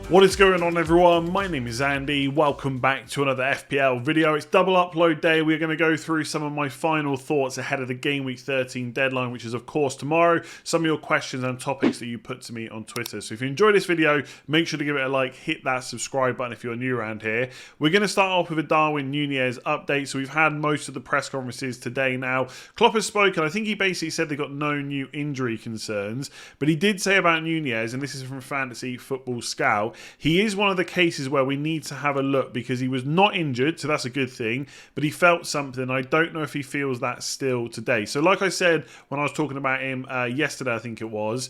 What is going on, everyone? My name is Andy. Welcome back to another FPL video. It's double upload day. We're going to go through some of my final thoughts ahead of the Gameweek 13 deadline, which is of course tomorrow. Some of your questions and topics that you put to me on Twitter. So if you enjoy this video, make sure to give it a like, hit that subscribe button if you're new around here. We're going to start off with a Darwin Nunez update. So we've had most of the press conferences today now. Klopp has spoken. I think he basically said they got no new injury concerns, but he did say about Nunez, and this is from Fantasy Football Scout, he is one of the cases where we need to have a look because he was not injured, so that's a good thing, but he felt something. I don't know if he feels that still today. So like I said when I was talking about him yesterday, I think it was,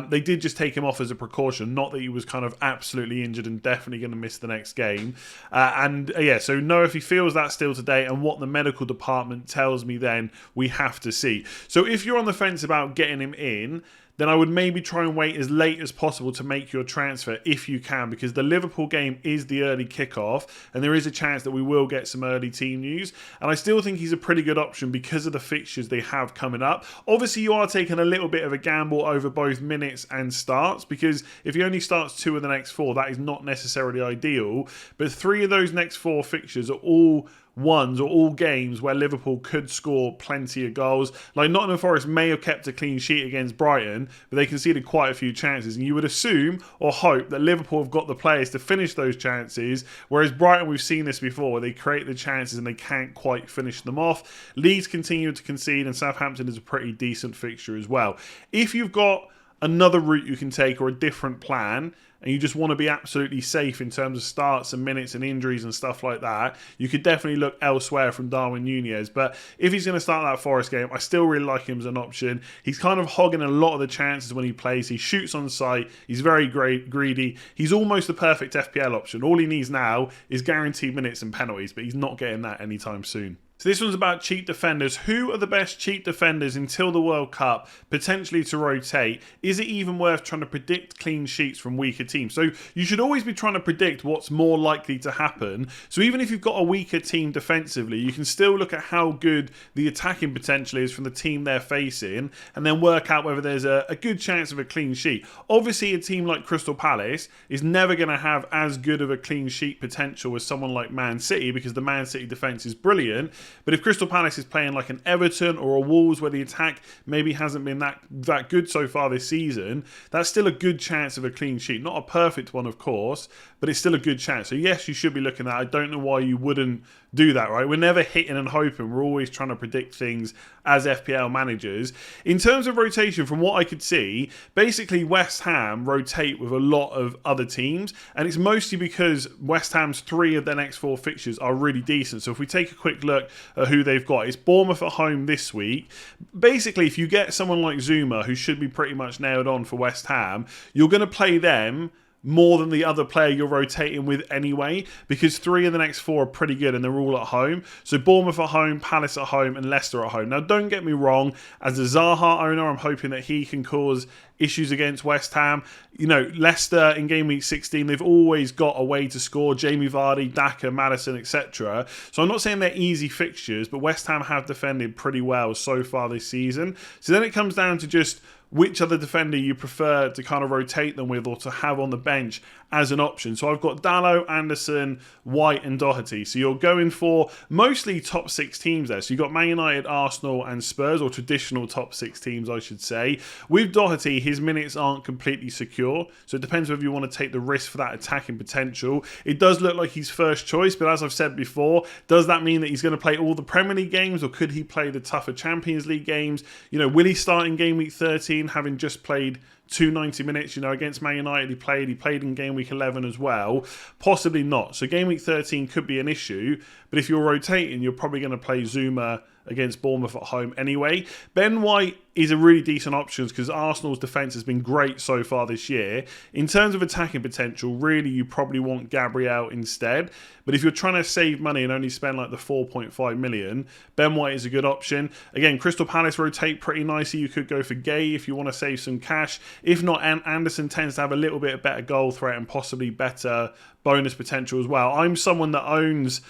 they did just take him off as a precaution, not that he was kind of absolutely injured and definitely going to miss the next game. So know if he feels that still today, and what the medical department tells me then we have to see. So if you're on the fence about getting him in, then I would maybe try and wait as late as possible to make your transfer if you can, because the Liverpool game is the early kickoff and there is a chance that we will get some early team news. And I still think he's a pretty good option because of the fixtures they have coming up. Obviously, you are taking a little bit of a gamble over both minutes and starts, because if he only starts 2 of the next 4, that is not necessarily ideal. But 3 of those next 4 fixtures are all ones or all games where Liverpool could score plenty of goals. Like Nottingham Forest may have kept a clean sheet against Brighton, but they conceded quite a few chances, and you would assume or hope that Liverpool have got the players to finish those chances, whereas Brighton, we've seen this before, where they create the chances and they can't quite finish them off. Leeds continue to concede, and Southampton is a pretty decent fixture as well. If you've got another route you can take or a different plan, and you just want to be absolutely safe in terms of starts and minutes and injuries and stuff like that, you could definitely look elsewhere from Darwin Nunez. But if he's going to start that Forest game, I still really like him as an option. He's kind of hogging a lot of the chances when he plays. He shoots on sight. He's very greedy. He's almost the perfect FPL option. All he needs now is guaranteed minutes and penalties, but he's not getting that anytime soon. So this one's about cheap defenders. Who are the best cheap defenders until the World Cup, potentially to rotate? Is it even worth trying to predict clean sheets from weaker teams? So you should always be trying to predict what's more likely to happen. So even if you've got a weaker team defensively, you can still look at how good the attacking potential is from the team they're facing, and then work out whether there's a good chance of a clean sheet. Obviously, a team like Crystal Palace is never going to have as good of a clean sheet potential as someone like Man City, because the Man City defence is brilliant. But if Crystal Palace is playing like an Everton or a Wolves, where the attack maybe hasn't been that good so far this season, that's still a good chance of a clean sheet. Not a perfect one, of course, but it's still a good chance. So yes, you should be looking at that. I don't know why you wouldn't do that, right? We're never hitting and hoping. We're always trying to predict things as FPL managers. In terms of rotation, from what I could see, basically West Ham rotate with a lot of other teams, and it's mostly because West Ham's 3 of their next 4 fixtures are really decent. So if we take a quick look at who they've got, it's Bournemouth at home this week. Basically, if you get someone like Zuma, who should be pretty much nailed on for West Ham, you're going to play them more than the other player you're rotating with anyway, because 3 of the next 4 are pretty good and they're all at home. So Bournemouth at home, Palace at home, and Leicester at home. Now, don't get me wrong, as a Zaha owner, I'm hoping that he can cause issues against West Ham. You know, Leicester in game week 16, they've always got a way to score. Jamie Vardy, Daka, Maddison, etc. So I'm not saying they're easy fixtures, but West Ham have defended pretty well so far this season. So then it comes down to just which other defender you prefer to kind of rotate them with or to have on the bench as an option. So I've got Dalot, Anderson, White and Doherty. So you're going for mostly top 6 teams there. So you've got Man United, Arsenal and Spurs, or traditional top 6 teams, I should say. With Doherty, his minutes aren't completely secure. So it depends whether you want to take the risk for that attacking potential. It does look like he's first choice, but as I've said before, does that mean that he's going to play all the Premier League games, or could he play the tougher Champions League games? You know, will he start in game week 13 having just played 90 minutes, you know, against Man United he played in game week 11 as well? Possibly not. So game week 13 could be an issue, but if you're rotating, you're probably going to play Zuma against Bournemouth at home anyway. Ben White is a really decent option because Arsenal's defence has been great so far this year. In terms of attacking potential, really you probably want Gabriel instead. But if you're trying to save money and only spend like the 4.5 million, Ben White is a good option. Again, Crystal Palace rotate pretty nicely. You could go for Gay if you want to save some cash. If not, Anderson tends to have a little bit of better goal threat and possibly better bonus potential as well. I'm someone that owns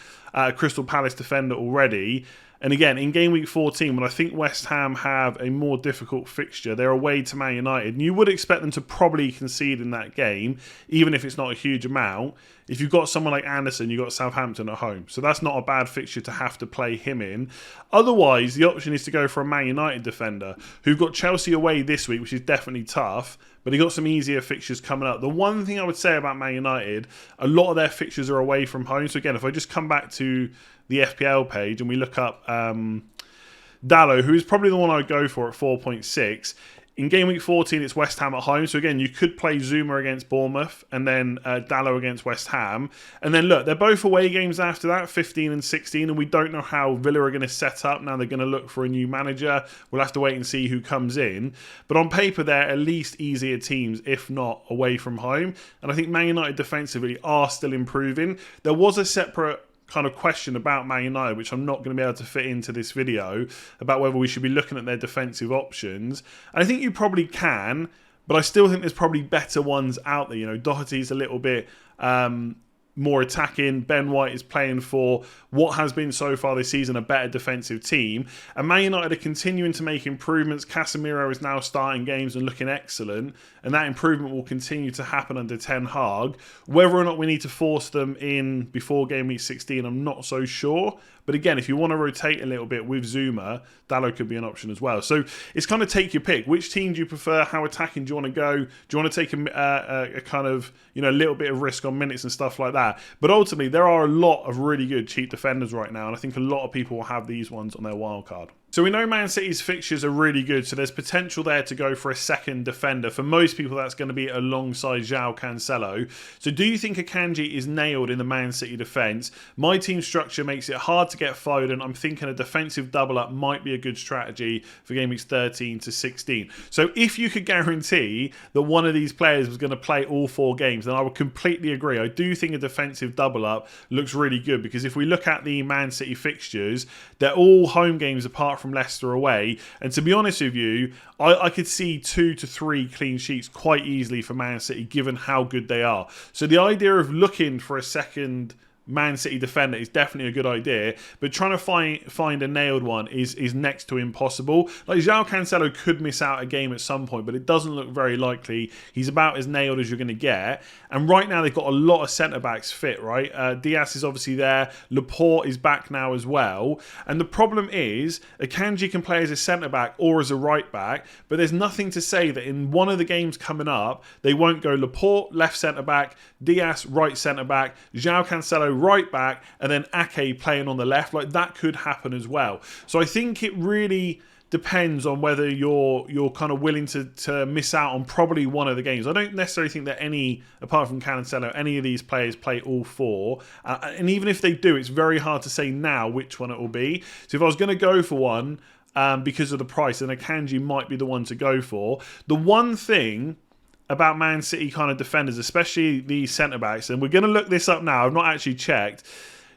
Crystal Palace defender already, And again, in game week 14, when I think West Ham have a more difficult fixture, they're away to Man United. And you would expect them to probably concede in that game, even if it's not a huge amount. If you've got someone like Anderson, you've got Southampton at home. So that's not a bad fixture to have to play him in. Otherwise, the option is to go for a Man United defender who've got Chelsea away this week, which is definitely tough. But they've got some easier fixtures coming up. The one thing I would say about Man United, a lot of their fixtures are away from home. So again, if I just come back to the FPL page and we look up Dalot, who is probably the one I would go for at 4.6. In game week 14, it's West Ham at home. So again, you could play Zuma against Bournemouth and then Dalot against West Ham. And then look, they're both away games after that, 15 and 16. And we don't know how Villa are going to set up. Now they're going to look for a new manager. We'll have to wait and see who comes in. But on paper, they're at least easier teams, if not away from home. And I think Man United defensively are still improving. There was a separate kind of question about Man United, which I'm not going to be able to fit into this video, about whether we should be looking at their defensive options. And I think you probably can, but I still think there's probably better ones out there. You know, Doherty's a little bit more attacking. Ben White is playing for what has been so far this season a better defensive team. And Man United are continuing to make improvements. Casemiro is now starting games and looking excellent. And that improvement will continue to happen under Ten Hag. Whether or not we need to force them in before game week 16, I'm not so sure. But again, if you want to rotate a little bit with Zuma, Dalot could be an option as well. So it's kind of take your pick. Which team do you prefer? How attacking do you want to go? Do you want to take a kind of, you know, a little bit of risk on minutes and stuff like that? But ultimately, there are a lot of really good cheap defenders right now. And I think a lot of people will have these ones on their wild card. So we know Man City's fixtures are really good, so there's potential there to go for a second defender. For most people, that's going to be alongside João Cancelo. So do you think Akanji is nailed in the Man City defence? My team structure makes it hard to get Foden. I'm thinking a defensive double-up might be a good strategy for game weeks 13 to 16. So if you could guarantee that one of these players was going to play all 4 games, then I would completely agree. I do think a defensive double-up looks really good, because if we look at the Man City fixtures, they're all home games apart from Leicester away. And to be honest with you, I could see 2 to 3 clean sheets quite easily for Man City, given how good they are. So the idea of looking for a second Man City defender is definitely a good idea, but trying to find a nailed one is next to impossible. Like, João Cancelo could miss out a game at some point, but it doesn't look very likely. He's about as nailed as you're going to get. And right now they've got a lot of centre-backs fit, right? Diaz is obviously there. Laporte is back now as well. And the problem is, Akanji can play as a centre-back or as a right-back, but there's nothing to say that in one of the games coming up, they won't go Laporte, left centre-back, Diaz, right centre-back, João Cancelo, right back, and then Ake playing on the left. Like, that could happen as well. So I think it really depends on whether you're kind of willing to miss out on probably one of the games. I don't necessarily think that any, apart from Cancelo, any of these players play all 4. And even if they do, it's very hard to say now which one it will be. So if I was going to go for one, because of the price, then Akanji might be the one to go for. The one thing about Man City kind of defenders, especially the centre-backs, and we're going to look this up now, I've not actually checked.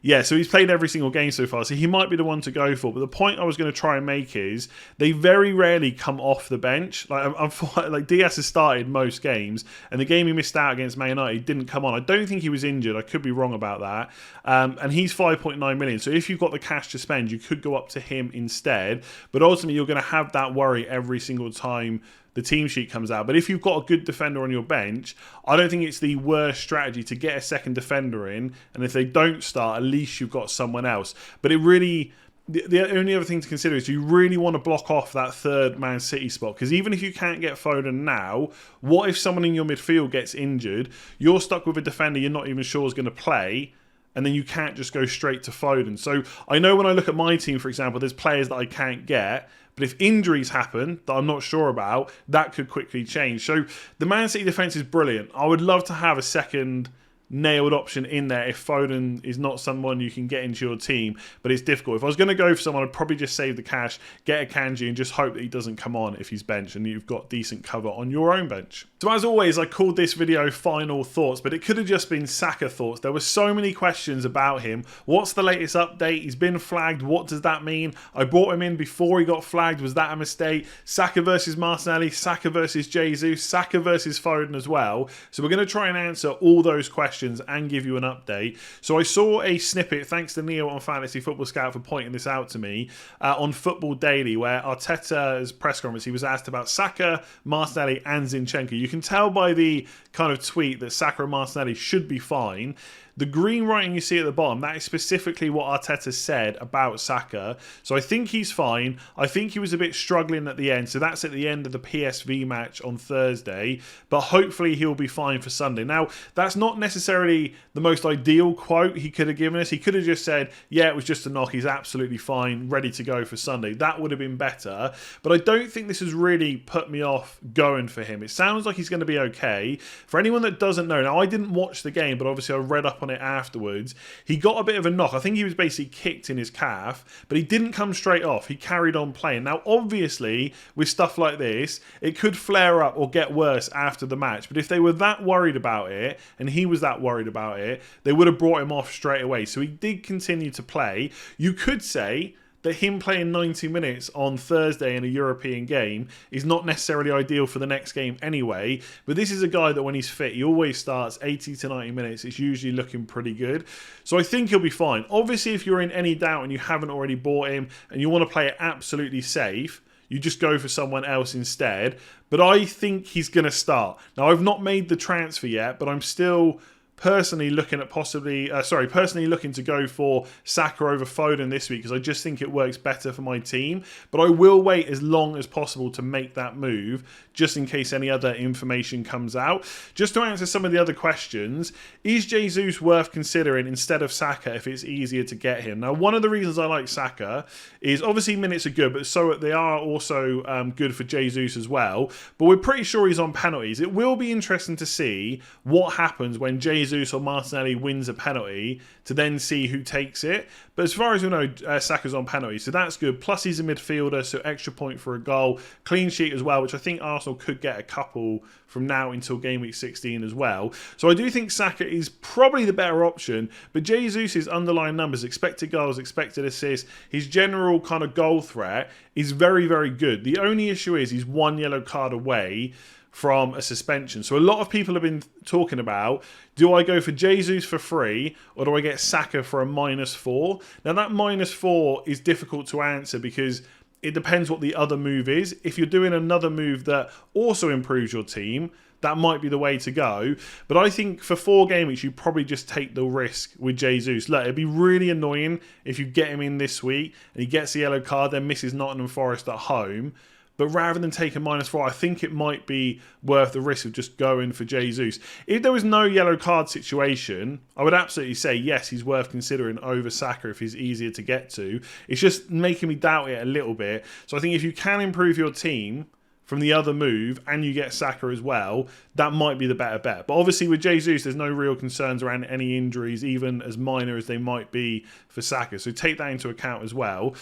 Yeah, so he's played every single game so far, so he might be the one to go for. But the point I was going to try and make is they very rarely come off the bench. Like Diaz has started most games, and the game he missed out against Man United, he didn't come on. I don't think he was injured. I could be wrong about that. And he's 5.9 million. So if you've got the cash to spend, you could go up to him instead. But ultimately, you're going to have that worry every single time the team sheet comes out. But if you've got a good defender on your bench, I don't think it's the worst strategy to get a second defender in. And if they don't start, at least you've got someone else. But it really, the only other thing to consider is, you really want to block off that third Man City spot. Because even if you can't get Foden now, what if someone in your midfield gets injured? You're stuck with a defender you're not even sure is going to play, and then you can't just go straight to Foden. So I know when I look at my team, for example, there's players that I can't get. But if injuries happen that I'm not sure about, that could quickly change. So the Man City defence is brilliant. I would love to have a second nailed option in there if Foden is not someone you can get into your team, but it's difficult. If I was going to go for someone, I'd probably just save the cash, get a Kanji, and just hope that he doesn't come on if he's benched and you've got decent cover on your own bench. So as always, I called this video Final Thoughts, but it could have just been Saka thoughts. There were so many questions about him. What's the latest update? He's been flagged. What does that mean? I brought him in before he got flagged. Was that a mistake? Saka versus Martinelli, Saka versus Jesus, Saka versus Foden as well. So we're going to try and answer all those questions questions and give you an update. So I saw a snippet, thanks to Neil on Fantasy Football Scout for pointing this out to me, on Football Daily, where Arteta's press conference, he was asked about Saka, Martinelli and Zinchenko. You can tell by the kind of tweet that Saka and Martinelli should be fine. The green writing you see at the bottom, that is specifically what Arteta said about Saka. So I think he's fine. I think he was a bit struggling at the end. So that's at the end of the PSV match on Thursday. But hopefully he'll be fine for Sunday. Now, that's not necessarily the most ideal quote he could have given us. He could have just said, yeah, it was just a knock. He's absolutely fine, ready to go for Sunday. That would have been better. But I don't think this has really put me off going for him. It sounds like he's going to be okay. For anyone that doesn't know, now I didn't watch the game, but obviously I read up on it afterwards. He got a bit of a knock. I think he was basically kicked in his calf, but he didn't come straight off. He carried on playing. Now, obviously, with stuff like this, it could flare up or get worse after the match. But if they were that worried about it, and he was that worried about it, they would have brought him off straight away. So he did continue to play. You could say that him playing 90 minutes on Thursday in a European game is not necessarily ideal for the next game anyway. But this is a guy that when he's fit, he always starts 80 to 90 minutes. It's usually looking pretty good. So I think he'll be fine. Obviously, if you're in any doubt and you haven't already bought him and you want to play it absolutely safe, you just go for someone else instead. But I think he's going to start. Now, I've not made the transfer yet, but I'm still personally looking at personally looking to go for Saka over Foden this week because I just think it works better for my team. But I will wait as long as possible to make that move just in case any other information comes out. Just to answer some of the other questions, is Jesus worth considering instead of Saka if it's easier to get him? Now, one of the reasons I like Saka is obviously minutes are good, but so they are also good for Jesus as well. But we're pretty sure he's on penalties. It will be interesting to see what happens when Jesus or Martinelli wins a penalty to then see who takes it. But as far as we know, Saka's on penalties, so that's good. Plus he's a midfielder, so extra point for a goal. Clean sheet as well, which I think Arsenal could get a couple from now until game week 16 as well. So I do think Saka is probably the better option, but Jesus' underlying numbers, expected goals, expected assists, his general kind of goal threat is very, very good. The only issue is he's one yellow card away from a suspension. So a lot of people have been talking about, do I go for Jesus for free or do I get Saka for a -4? Now that -4 is difficult to answer because it depends what the other move is. If you're doing another move that also improves your team, that might be the way to go. But I think for 4 game weeks, you probably just take the risk with Jesus. Look, it'd be really annoying if you get him in this week and he gets a yellow card, then misses Nottingham Forest at home. But rather than take a -4, I think it might be worth the risk of just going for Jesus. If there was no yellow card situation, I would absolutely say, yes, he's worth considering over Saka if he's easier to get to. It's just making me doubt it a little bit. So I think if you can improve your team from the other move and you get Saka as well, that might be the better bet. But obviously with Jesus, there's no real concerns around any injuries, even as minor as they might be for Saka. So take that into account as well.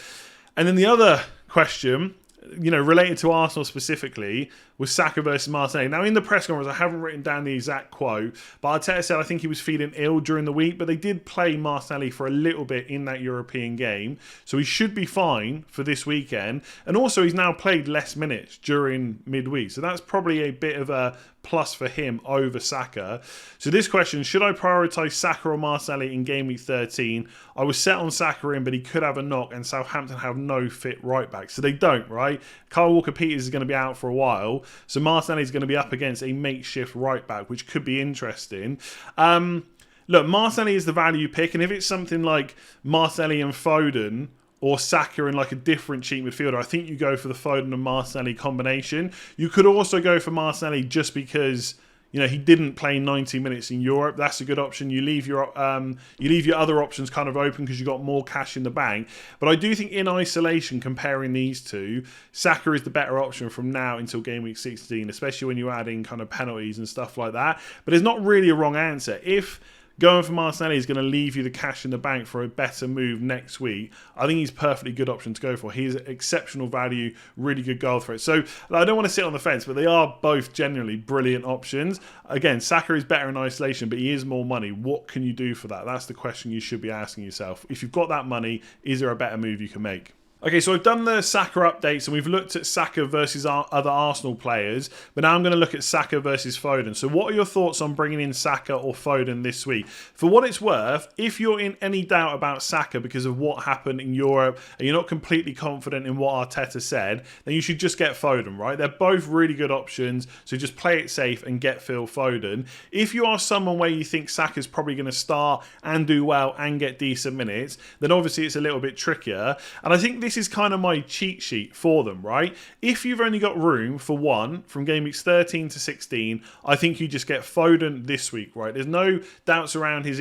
And then the other question, related to Arsenal specifically, was Saka versus Martinelli. Now, in the press conference, I haven't written down the exact quote, but Arteta said I think he was feeling ill during the week, but they did play Martinelli for a little bit in that European game, so he should be fine for this weekend. And also, he's now played less minutes during midweek, so that's probably a bit of a plus for him over Saka. So this question, should I prioritise Saka or Martinelli in game week 13? I was set on Saka in, but he could have a knock, and Southampton have no fit right back. So they don't, right? Kyle Walker-Peters is going to be out for a while, so Martinelli is going to be up against a makeshift right back, which could be interesting. Look, Martinelli is the value pick, and if it's something like Martinelli and Foden, or Saka in like a different cheap midfielder, I think you go for the Foden and Martinelli combination. You could also go for Martinelli just because he didn't play 90 minutes in Europe. That's a good option. You leave your other options kind of open because you got more cash in the bank. But I do think in isolation, comparing these two, Saka is the better option from now until game week 16, especially when you add in kind of penalties and stuff like that. But there's not really a wrong answer. If going for Martinelli is going to leave you the cash in the bank for a better move next week, I think he's a perfectly good option to go for. He's exceptional value, really good goal threat. So I don't want to sit on the fence, but they are both generally brilliant options. Again, Saka is better in isolation, but he is more money. What can you do for that? That's the question you should be asking yourself. If you've got that money, is there a better move you can make? Okay, so I've done the Saka updates and we've looked at Saka versus our other Arsenal players, but now I'm going to look at Saka versus Foden. So what are your thoughts on bringing in Saka or Foden this week? For what it's worth, if you're in any doubt about Saka because of what happened in Europe and you're not completely confident in what Arteta said, then you should just get Foden, right? They're both really good options, so just play it safe and get Phil Foden. If you are someone where you think Saka's probably going to start and do well and get decent minutes, then obviously it's a little bit trickier. And I think this is kind of my cheat sheet for them, right? If you've only got room for one from game weeks 13 to 16, I think you just get Foden this week, right? There's no doubts around his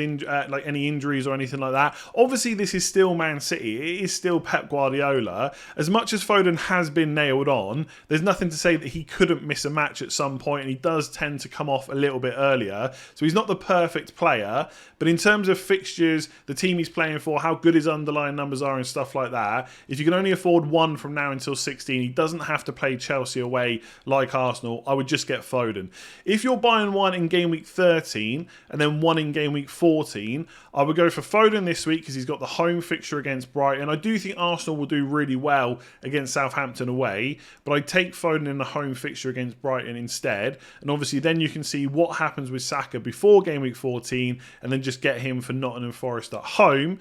like any injuries or anything like that. Obviously, this is still Man City. It is still Pep Guardiola. As much as Foden has been nailed on, there's nothing to say that he couldn't miss a match at some point, and he does tend to come off a little bit earlier. So he's not the perfect player, but in terms of fixtures, the team he's playing for, how good his underlying numbers are and stuff like that, if you can only afford one from now until 16, he doesn't have to play Chelsea away like Arsenal. I would just get Foden. If you're buying one in game week 13 and then one in game week 14, I would go for Foden this week because he's got the home fixture against Brighton. I do think Arsenal will do really well against Southampton away, but I'd take Foden in the home fixture against Brighton instead. And obviously then you can see what happens with Saka before game week 14 and then just get him for Nottingham Forest at home.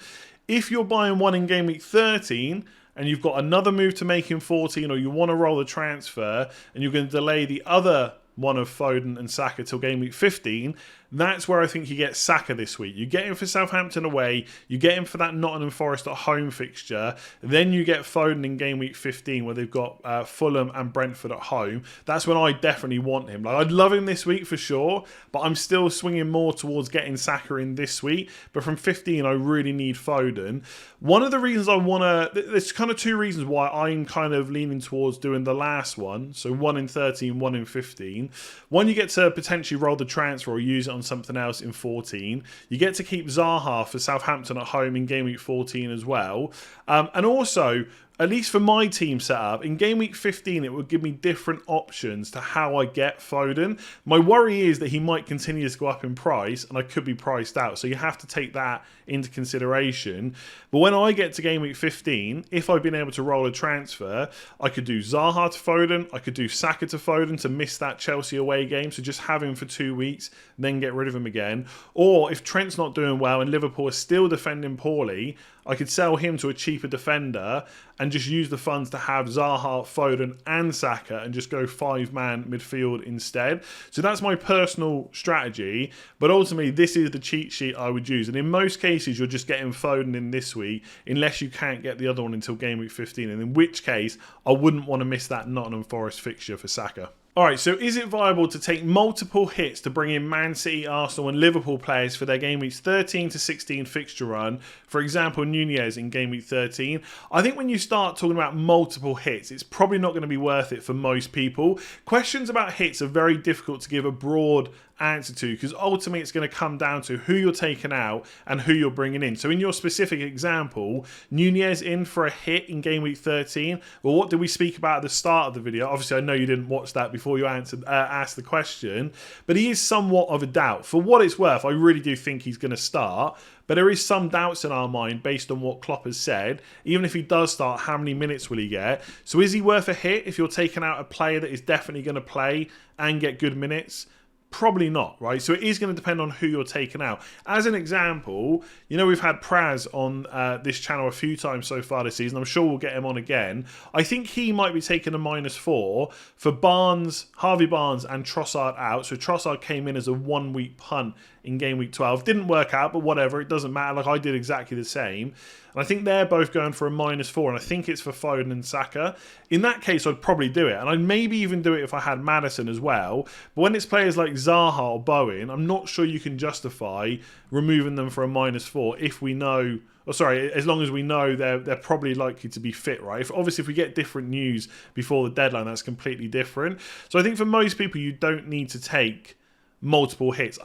If you're buying one in game week 13 and you've got another move to make in 14, or you want to roll the transfer and you're going to delay the other one of Foden and Saka till game week 15, that's where I think you get Saka this week. You get him for Southampton away, you get him for that Nottingham Forest at home fixture, then you get Foden in game week 15 where they've got Fulham and Brentford at home. That's when I definitely want him. Like, I'd love him this week for sure, but I'm still swinging more towards getting Saka in this week. But from 15, I really need Foden. One of the reasons I want to... There's kind of two reasons why I'm kind of leaning towards doing the last one. So one in 13, one in 15. One, you get to potentially roll the transfer or use it on something else in 14. You get to keep Zaha for Southampton at home in game week 14 as well. And also, at least for my team setup, in game week 15, it would give me different options to how I get Foden. My worry is that he might continue to go up in price and I could be priced out. So you have to take that into consideration. But when I get to game week 15, if I've been able to roll a transfer, I could do Zaha to Foden, I could do Saka to Foden to miss that Chelsea away game. So just have him for 2 weeks, then get rid of him again. Or if Trent's not doing well and Liverpool is still defending poorly, I could sell him to a cheaper defender and just use the funds to have Zaha, Foden and Saka and just go 5-man midfield instead. So that's my personal strategy, but ultimately this is the cheat sheet I would use. And in most cases, you're just getting Foden in this week unless you can't get the other one until game week 15, and in which case I wouldn't want to miss that Nottingham Forest fixture for Saka. Alright, so is it viable to take multiple hits to bring in Man City, Arsenal and Liverpool players for their game weeks 13 to 16 fixture run? For example, Nunez in game week 13. I think when you start talking about multiple hits, it's probably not going to be worth it for most people. Questions about hits are very difficult to give a broad answer to because ultimately it's going to come down to who you're taking out and who you're bringing in. So in your specific example, Nunez in for a hit in game week 13. Well, what did we speak about at the start of the video? Obviously, I know you didn't watch that before you asked the question, but he is somewhat of a doubt. For what it's worth, I really do think he's going to start, but there is some doubts in our mind based on what Klopp has said. Even if he does start, how many minutes will he get? So is he worth a hit if you're taking out a player that is definitely going to play and get good minutes? Probably not, right? So it is going to depend on who you're taking out. As an example, you know, we've had Praz on this channel a few times so far this season. I'm sure we'll get him on again. I think he might be taking a -4 for Barnes, Harvey Barnes and Trossard out. So Trossard came in as a 1-week punt in game week 12. Didn't work out, but whatever. It doesn't matter. Like, I did exactly the same. And I think they're both going for a -4, and I think it's for Foden and Saka. In that case, I'd probably do it. And I'd maybe even do it if I had Maddison as well. But when it's players like Zaha or Bowen, I'm not sure you can justify removing them for a -4 if we know... Oh, sorry, as long as we know they're probably likely to be fit, right? Obviously, if we get different news before the deadline, that's completely different. So I think for most people, you don't need to take multiple hits.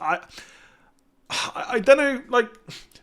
I don't know, like,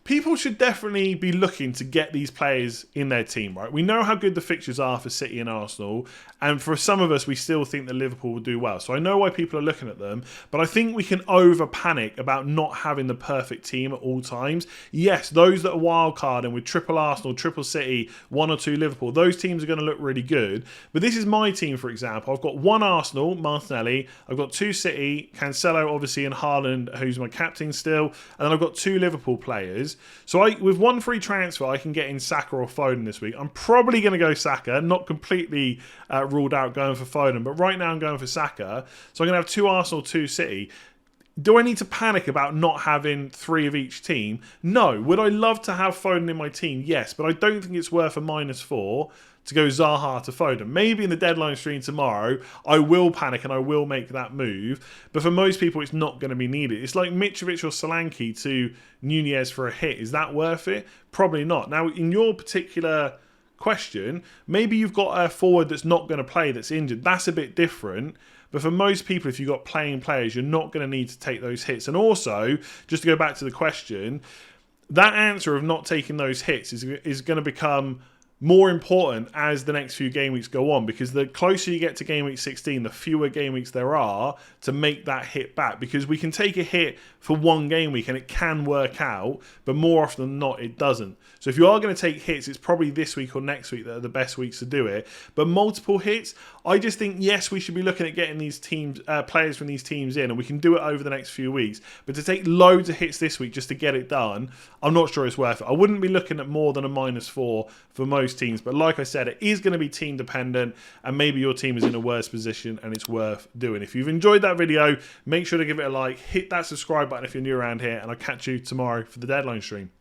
people should definitely be looking to get these players in their team, right? We know how good the fixtures are for City and Arsenal, and for some of us, we still think that Liverpool will do well. So I know why people are looking at them, but I think we can over-panic about not having the perfect team at all times. Yes, those that are wildcarding with triple Arsenal, triple City, 1 or 2 Liverpool, those teams are going to look really good. But this is my team, for example. I've got 1 Arsenal, Martinelli. I've got 2 City, Cancelo, obviously, and Haaland, who's my captain still. And then I've got 2 Liverpool players. So with 1 free transfer, I can get in Saka or Foden this week. I'm probably going to go Saka, not completely ruled out going for Foden, but right now I'm going for Saka. So I'm going to have 2 Arsenal, 2 City. Do I need to panic about not having 3 of each team? No. Would I love to have Foden in my team? Yes, but I don't think it's worth a -4 to go Zaha to Foden. Maybe in the deadline stream tomorrow, I will panic and I will make that move. But for most people, it's not going to be needed. It's like Mitrovic or Solanke to Nunez for a hit. Is that worth it? Probably not. Now, in your particular question, maybe you've got a forward that's not going to play, that's injured. That's a bit different. But for most people, if you've got playing players, you're not going to need to take those hits. And also, just to go back to the question, that answer of not taking those hits is going to become more important as the next few game weeks go on, because the closer you get to game week 16, the fewer game weeks there are to make that hit back, because we can take a hit for 1 game week and it can work out, but more often than not it doesn't. So if you are going to take hits, it's probably this week or next week that are the best weeks to do it. But multiple hits, I just think, yes, we should be looking at getting these teams, players from these teams in, and we can do it over the next few weeks. But to take loads of hits this week just to get it done, I'm not sure it's worth it. I wouldn't be looking at more than a -4 for most teams. But like I said, it is going to be team dependent, and maybe your team is in a worse position and it's worth doing. If you've enjoyed that video, make sure to give it a like, hit that subscribe button if you're new around here, and I'll catch you tomorrow for the deadline stream.